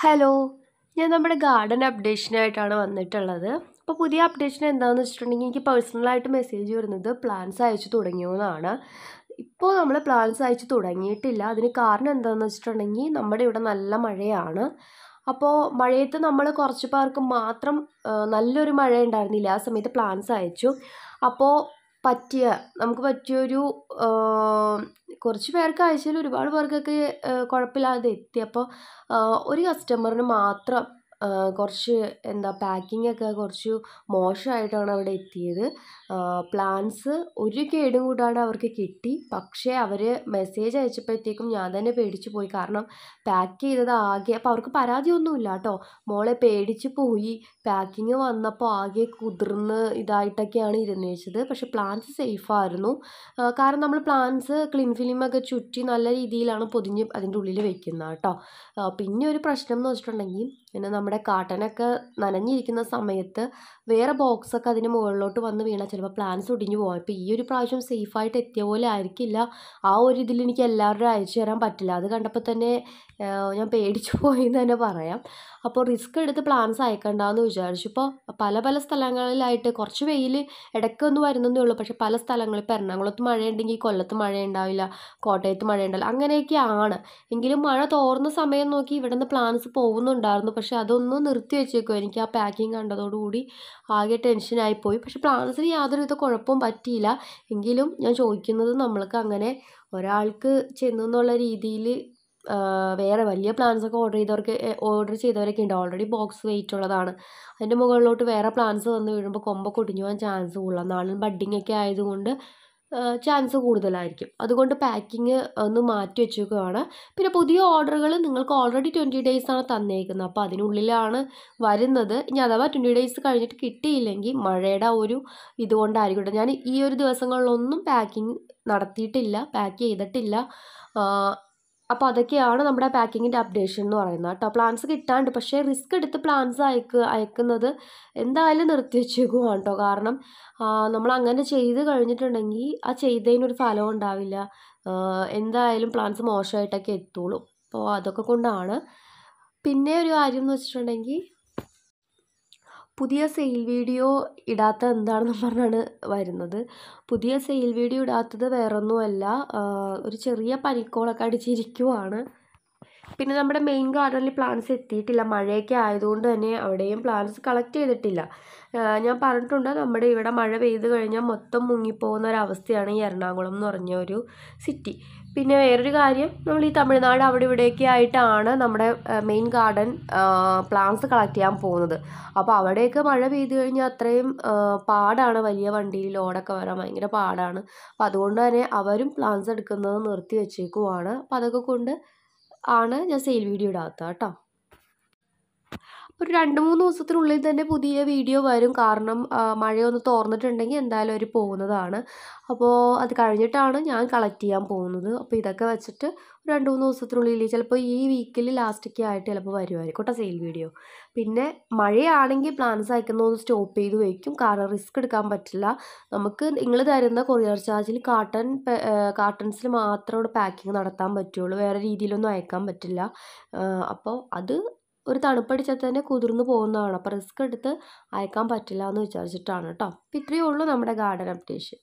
Hello, ഞാൻ നമ്മുടെ garden അപ്ഡേഷനായിട്ടാണ് വന്നിട്ടുള്ളത്. അപ്പോൾ പുതിയ അപ്ഡേഷൻ എന്താണെന്ന് വെച്ചിട്ടുണ്ടെങ്കിൽ എനിക്ക് പേഴ്സണലായിട്ട് മെസ്സേജ് വരുന്നത് പ്ലാൻസ് അയച്ചു തുടങ്ങിയോന്നാണ്. ഇപ്പോൾ നമ്മൾ പ്ലാൻസ് അയച്ചു തുടങ്ങിയിട്ടില്ല. അതിന് കാരണം എന്താണെന്ന് വെച്ചിട്ടുണ്ടെങ്കിൽ നമ്മുടെ ഇവിടെ നല്ല മഴയാണ്. അപ്പോൾ മഴയത്ത് നമ്മൾ കുറച്ച് പേർക്ക് മാത്രം നല്ലൊരു മഴ ഉണ്ടായിരുന്നില്ല. ആ സമയത്ത് പ്ലാൻസ് അയച്ചു. അപ്പോൾ പറ്റിയ നമുക്ക് പറ്റിയൊരു കുറച്ച് പേർക്ക് അയച്ചതിൽ ഒരുപാട് പേർക്കൊക്കെ കുഴപ്പമില്ലാതെ എത്തി. അപ്പോൾ ഒരു കസ്റ്റമറിന് മാത്രം കുറച്ച് പാക്കിംഗ് ഒക്കെ കുറച്ച് മോശമായിട്ടാണ് അവിടെ എത്തിയത്. പ്ലാൻസ് ഒരു കേടും കൂടാതെ അവർക്ക് കിട്ടി. പക്ഷേ അവർ മെസ്സേജ് അയച്ചപ്പോഴത്തേക്കും ഞാൻ തന്നെ പേടിച്ച് പോയി. കാരണം പാക്ക് ചെയ്തത് ആകെ അപ്പോൾ അവർക്ക് പരാതിയൊന്നുമില്ല കേട്ടോ. മോളെ പേടിച്ച് പോയി, പാക്കിങ് വന്നപ്പോൾ ആകെ കുതിർന്ന് ഇതായിട്ടൊക്കെയാണ് ഇരുന്നേച്ചത്. പക്ഷേ പ്ലാൻസ് സേഫായിരുന്നു. കാരണം നമ്മൾ പ്ലാൻസ് ക്ലിൻ ഫിലിമൊക്കെ ചുറ്റി നല്ല രീതിയിലാണ് പൊതിഞ്ഞ് അതിൻ്റെ ഉള്ളിൽ വെക്കുന്നത് കേട്ടോ. പിന്നെ ഒരു പ്രശ്നം എന്ന് വെച്ചിട്ടുണ്ടെങ്കിൽ പിന്നെ നമ്മുടെ കാട്ടനൊക്കെ നനഞ്ഞിരിക്കുന്ന സമയത്ത് വേറെ ബോക്സൊക്കെ അതിന് മുകളിലോട്ട് വന്ന് വീണാൽ ചിലപ്പോൾ പ്ലാൻസ് ഒടിഞ്ഞു പോകാം. ഇപ്പോൾ ഈ ഒരു പ്രാവശ്യം സേഫായിട്ട് എത്തിയ പോലെ ആയിരിക്കില്ല. ആ ഒരു ഇതിൽ എനിക്ക് എല്ലാവരും അയച്ചു തരാൻ പറ്റില്ല. അത് കണ്ടപ്പോൾ തന്നെ ഞാൻ പേടിച്ചു പോയി എന്ന് തന്നെ പറയാം. അപ്പോൾ റിസ്ക് എടുത്ത് പ്ലാൻസ് അയക്കണ്ടെന്ന് വിചാരിച്ചു. ഇപ്പോൾ പല പല സ്ഥലങ്ങളിലായിട്ട് കുറച്ച് വെയിൽ ഇടയ്ക്കൊന്ന് വരുന്നതേ ഉള്ളൂ. പക്ഷേ പല സ്ഥലങ്ങളിൽ ഇപ്പോൾ എറണാകുളത്ത് മഴയുണ്ടെങ്കിൽ കൊല്ലത്ത് മഴ ഉണ്ടാവില്ല, കോട്ടയത്ത് മഴ ഉണ്ടാവില്ല, അങ്ങനെയൊക്കെയാണ്. എങ്കിലും മഴ തോർന്ന സമയം നോക്കി ഇവിടെ നിന്ന് പ്ലാൻസ് പോകുന്നുണ്ടായിരുന്നു. പക്ഷേ അതൊന്ന് നിർത്തി വെച്ചേക്കും. എനിക്ക് ആ പാക്കിങ് കണ്ടതോടുകൂടി ആകെ ടെൻഷനായിപ്പോയി. പക്ഷേ പ്ലാൻസിന് യാതൊരുവിധ കുഴപ്പവും പറ്റിയില്ല. എങ്കിലും ഞാൻ ചോദിക്കുന്നത് നമ്മൾക്ക് അങ്ങനെ ഒരാൾക്ക് ചെന്നുള്ള രീതിയിൽ വേറെ വലിയ പ്ലാൻസൊക്കെ ഓർഡർ ചെയ്തവരൊക്കെ ഉണ്ട്. ഓൾറെഡി ബോക്സ് വെയിറ്റ് ഉള്ളതാണ്. അതിൻ്റെ മുകളിലോട്ട് വേറെ പ്ലാൻസ് വന്ന് വീഴുമ്പോൾ കൊമ്പൊക്കെ ഒടിഞ്ഞു പോകാൻ ചാൻസ് കൂടുതലാണ്. നാടൻ ബഡ്ഡിംഗ് ഒക്കെ ആയതുകൊണ്ട് ചാൻസ് കൂടുതലായിരിക്കും. അതുകൊണ്ട് പാക്കിങ് ഒന്ന് മാറ്റി വെച്ചേക്കുകയാണ്. പിന്നെ പുതിയ ഓർഡറുകൾ നിങ്ങൾക്ക് ഓൾറെഡി 20 ഡേയ്സാണ് തന്നേക്കുന്നത്. അപ്പോൾ അതിനുള്ളിലാണ് വരുന്നത്. ഇനി അഥവാ 20 ഡേയ്സ് കഴിഞ്ഞിട്ട് കിട്ടിയില്ലെങ്കിൽ മഴയുടെ ഒരു ഇതുകൊണ്ടായിരിക്കും. ഞാൻ ഈ ഒരു ദിവസങ്ങളിലൊന്നും പാക്കിങ് നടത്തിയിട്ടില്ല, പാക്ക് ചെയ്തിട്ടില്ല. അപ്പോൾ അതൊക്കെയാണ് നമ്മുടെ പാക്കിങ്ങിൻ്റെ അപ്ഡേഷൻ എന്ന് പറയുന്നത് കേട്ടോ. പ്ലാൻസ് കിട്ടാണ്ട്, പക്ഷേ റിസ്ക് എടുത്ത് പ്ലാൻസ് അയക്കുന്നത് എന്തായാലും നിർത്തി വെച്ചേക്കുവാണ് കേട്ടോ. കാരണം നമ്മൾ അങ്ങനെ ചെയ്ത് കഴിഞ്ഞിട്ടുണ്ടെങ്കിൽ ആ ചെയ്തതിനൊരു ഫലവും ഉണ്ടാവില്ല. എന്തായാലും പ്ലാൻസ് മോശമായിട്ടൊക്കെ എത്തുള്ളൂ. അപ്പോൾ അതൊക്കെ കൊണ്ടാണ്. പിന്നെ ഒരു കാര്യം എന്ന് വെച്ചിട്ടുണ്ടെങ്കിൽ പുതിയ സെയിൽ വീഡിയോ ഇടാത്ത എന്താണെന്ന് പറഞ്ഞാണ് വരുന്നത്. പുതിയ സെയിൽ വീഡിയോ ഇടാത്തത് വേറൊന്നുമല്ല, ഒരു ചെറിയ പനിക്കോളൊക്കെ അടിച്ചിരിക്കുവാണ്. പിന്നെ നമ്മുടെ മെയിൻ ഗാർഡനിൽ പ്ലാൻസ് എത്തിയിട്ടില്ല. മഴയൊക്കെ ആയതുകൊണ്ട് തന്നെ അവിടെയും പ്ലാൻസ് കളക്ട് ചെയ്തിട്ടില്ല. ഞാൻ പറഞ്ഞിട്ടുണ്ട്, നമ്മുടെ ഇവിടെ മഴ പെയ്ത് കഴിഞ്ഞാൽ മൊത്തം മുങ്ങിപ്പോകുന്ന ഒരവസ്ഥയാണ് ഈ എറണാകുളം എന്ന് പറഞ്ഞ ഒരു സിറ്റി. പിന്നെ വേറൊരു കാര്യം, നമ്മൾ ഈ തമിഴ്നാട് അവിടെ ഇവിടെയൊക്കെ ആയിട്ടാണ് നമ്മുടെ മെയിൻ ഗാർഡൻ പ്ലാൻസ് കളക്ട് ചെയ്യാൻ പോകുന്നത്. അപ്പോൾ അവിടെയൊക്കെ മഴ പെയ്ത് കഴിഞ്ഞാൽ അത്രയും പാടാണ്. വലിയ വണ്ടിയിൽ ലോഡൊക്കെ വരാൻ ഭയങ്കര പാടാണ്. അപ്പോൾ അതുകൊണ്ട് തന്നെ അവരും പ്ലാൻസ് എടുക്കുന്നത് നിർത്തി വെച്ചേക്കുവാണ്. അപ്പോൾ അതൊക്കെ കൊണ്ട് ആണ് ഞാൻ സെയിൽ വീഡിയോ ഇടാത്തത് കേട്ടോ. ഒരു 2-3 ദിവസത്തിനുള്ളിൽ തന്നെ പുതിയ വീഡിയോ വരും. കാരണം മഴയൊന്ന് തോർന്നിട്ടുണ്ടെങ്കിൽ എന്തായാലും അവർ പോകുന്നതാണ്. അപ്പോൾ അത് കഴിഞ്ഞിട്ടാണ് ഞാൻ കളക്ട് ചെയ്യാൻ പോകുന്നത്. അപ്പോൾ ഇതൊക്കെ വെച്ചിട്ട് 2-3 ദിവസത്തിനുള്ളിൽ, ചിലപ്പോൾ ഈ വീക്കിൽ ലാസ്റ്റൊക്കെ ആയിട്ട് ചിലപ്പോൾ വരുമായിരിക്കും കേട്ടോ സെയിൽ വീഡിയോ. പിന്നെ മഴയാണെങ്കിൽ പ്ലാൻസ് അയക്കുന്നതൊന്ന് സ്റ്റോപ്പ് ചെയ്ത് വയ്ക്കും. കാരണം റിസ്ക് എടുക്കാൻ പറ്റില്ല. നമുക്ക് നിങ്ങൾ തരുന്ന കൊറിയർ ചാർജിൽ കാർട്ടൺസിൽ മാത്രം ഇവിടെ പാക്കിങ് നടത്താൻ പറ്റുള്ളൂ. വേറെ രീതിയിലൊന്നും അയക്കാൻ പറ്റില്ല. അപ്പോൾ അത് ഒരു തണുപ്പടിച്ചാൽ തന്നെ കുതിർന്ന് പോകുന്നതാണ്. അപ്പോൾ റിസ്ക് എടുത്ത് അയക്കാൻ പറ്റില്ല എന്ന് വിചാരിച്ചിട്ടാണ് കേട്ടോ. അപ്പോൾ ഇത്രയേ ഉള്ളൂ നമ്മുടെ ഗാർഡൻ അപ്ഡേഷൻ.